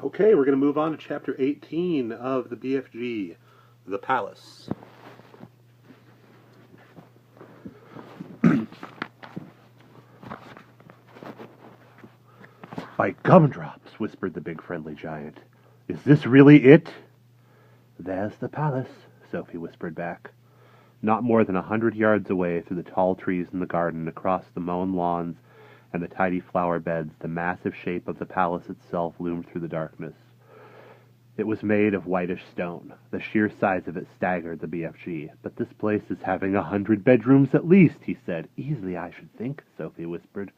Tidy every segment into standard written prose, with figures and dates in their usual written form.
Okay, we're going to move on to Chapter 18 of the BFG, The Palace. By gumdrops, whispered the big friendly giant. Is this really it? There's the palace, Sophie whispered back. Not more than 100 yards away, through the tall trees in the garden, across the mown lawns and the tidy flower beds, the massive shape of the palace itself loomed through the darkness. It was made of whitish stone. The sheer size of it staggered the BFG. But this place is having 100 bedrooms at least, he said. Easily, I should think, Sophie whispered.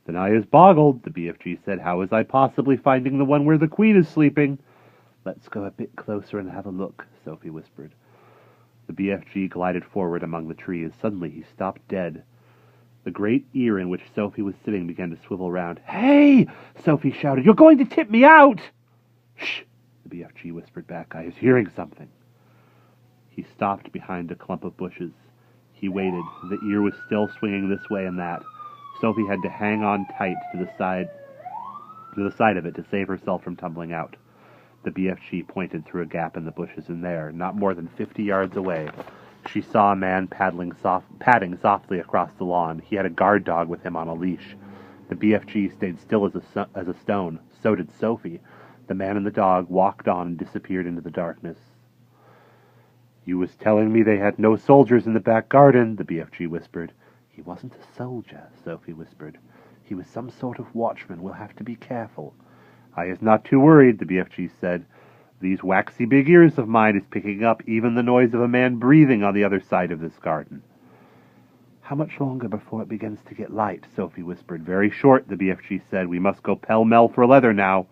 Then I is boggled, the BFG said. How is I possibly finding the one where the queen is sleeping? Let's go a bit closer and have a look, Sophie whispered. The BFG glided forward among the trees. Suddenly he stopped dead. The great ear in which Sophie was sitting began to swivel round. Hey! Sophie shouted. You're going to tip me out! Shh! The BFG whispered back. I is hearing something. He stopped behind a clump of bushes. He waited. The ear was still swinging this way and that. Sophie had to hang on tight to the side of it to save herself from tumbling out. The BFG pointed through a gap in the bushes, and there, not more than 50 yards away, she saw a man padding softly across the lawn. He had a guard dog with him on a leash. The BFG stayed still as a stone. So did Sophie. The man and the dog walked on and disappeared into the darkness. You was telling me they had no soldiers in the back garden, the BFG whispered. He wasn't a soldier, Sophie whispered. He was some sort of watchman. We'll have to be careful. I is not too worried, the BFG said. These waxy big ears of mine is picking up even the noise of a man breathing on the other side of this garden. How much longer before it begins to get light, Sophie whispered. Very short, the BFG said. We must go pell-mell for leather now.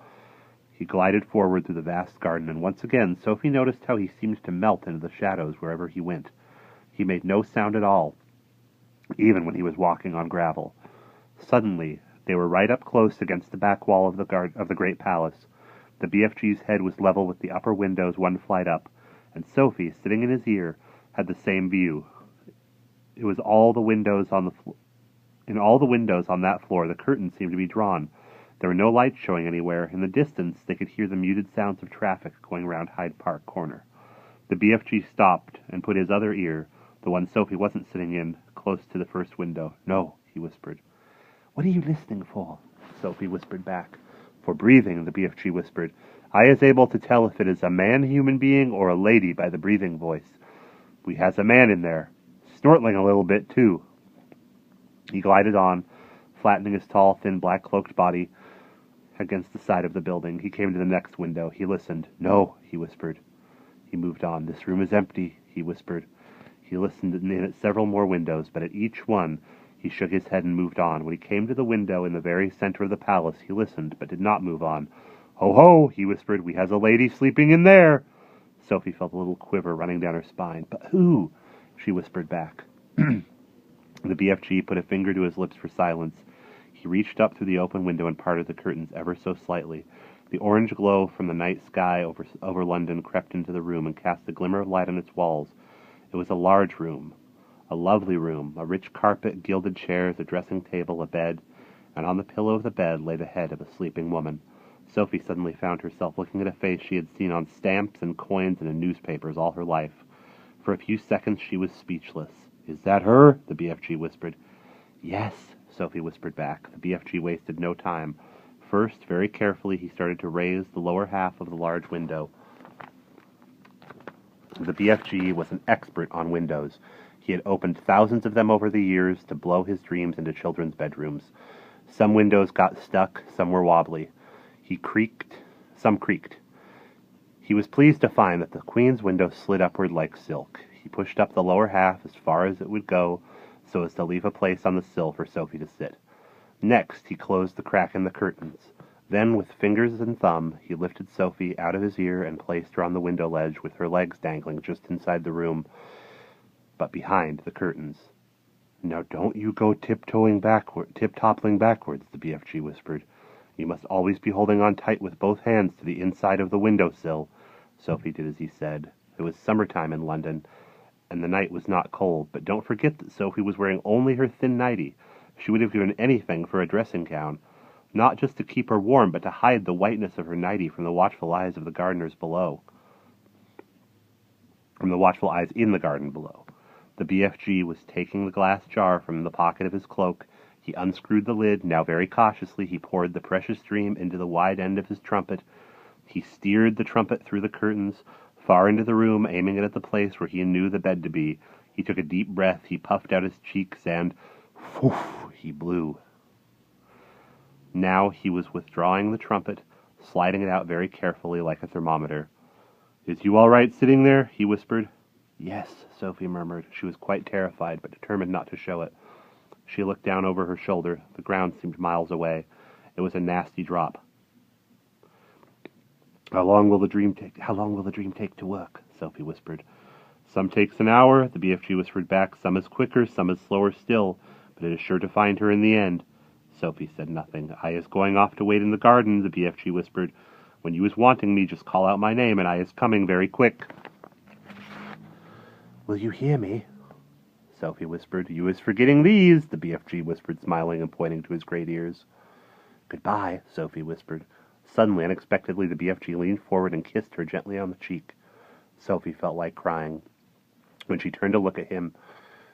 He glided forward through the vast garden, and once again Sophie noticed how he seemed to melt into the shadows wherever he went. He made no sound at all, even when he was walking on gravel. Suddenly, they were right up close against the back wall of the great palace. The BFG's head was level with the upper windows one flight up, and Sophie, sitting in his ear, had the same view. It was all the windows in all the windows on that floor, the curtains seemed to be drawn. There were no lights showing anywhere. In the distance, they could hear the muted sounds of traffic going round Hyde Park Corner. The BFG stopped and put his other ear, the one Sophie wasn't sitting in, close to the first window. No, he whispered. What are you listening for? Sophie whispered back. For breathing, the BFG whispered. I is able to tell if it is a man-human being or a lady by the breathing voice. We has a man in there, snortling a little bit, too. He glided on, flattening his tall, thin, black-cloaked body against the side of the building. He came to the next window. He listened. No, he whispered. He moved on. This room is empty, he whispered. He listened in at several more windows, but at each one he shook his head and moved on. When he came to the window in the very center of the palace, he listened, but did not move on. Ho, ho, he whispered. We has a lady sleeping in there. Sophie felt a little quiver running down her spine. But who? She whispered back. The BFG put a finger to his lips for silence. He reached up through the open window and parted the curtains ever so slightly. The orange glow from the night sky over London crept into the room and cast a glimmer of light on its walls. It was a large room, a lovely room, a rich carpet, gilded chairs, a dressing table, a bed, and on the pillow of the bed lay the head of a sleeping woman. Sophie suddenly found herself looking at a face she had seen on stamps and coins and in newspapers all her life. For a few seconds she was speechless. Is that her? The BFG whispered. Yes, Sophie whispered back. The BFG wasted no time. First, very carefully, he started to raise the lower half of the large window. The BFG was an expert on windows. He had opened thousands of them over the years to blow his dreams into children's bedrooms. Some windows got stuck, some were wobbly. Some creaked. He was pleased to find that the Queen's window slid upward like silk. He pushed up the lower half as far as it would go, so as to leave a place on the sill for Sophie to sit. Next, he closed the crack in the curtains. Then, with fingers and thumb, he lifted Sophie out of his ear and placed her on the window ledge with her legs dangling just inside the room, but behind the curtains. Now don't you go tip-toppling backwards, the BFG whispered. You must always be holding on tight with both hands to the inside of the window-sill. Sophie did as he said. It was summertime in London, and the night was not cold, but don't forget that Sophie was wearing only her thin nightie. She would have given anything for a dressing gown. not just to keep her warm, but to hide the whiteness of her nightie from the watchful eyes of the gardeners below. From the watchful eyes in the garden below. The BFG was taking the glass jar from the pocket of his cloak. He unscrewed the lid. Now very cautiously he poured the precious dream into the wide end of his trumpet. He steered the trumpet through the curtains, far into the room, aiming it at the place where he knew the bed to be. He took a deep breath, he puffed out his cheeks, and whoof, he blew. Now he was withdrawing the trumpet, sliding it out very carefully like a thermometer. "Is you all right sitting there?" he whispered. "Yes," Sophie murmured. She was quite terrified, but determined not to show it. She looked down over her shoulder. The ground seemed miles away. It was a nasty drop. How long will the dream take to work?" Sophie whispered. "Some takes an hour," the BFG whispered back. "Some is quicker, some is slower still, but it is sure to find her in the end." Sophie said nothing. "I is going off to wait in the garden," the BFG whispered. "When you is wanting me, just call out my name, and I is coming very quick." "Will you hear me?" Sophie whispered. "You is forgetting these," the BFG whispered, smiling and pointing to his great ears. "Goodbye," Sophie whispered. Suddenly, unexpectedly, the BFG leaned forward and kissed her gently on the cheek. Sophie felt like crying. When she turned to look at him,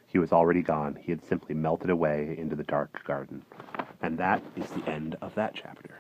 he was already gone. He had simply melted away into the dark garden. And that is the end of that chapter.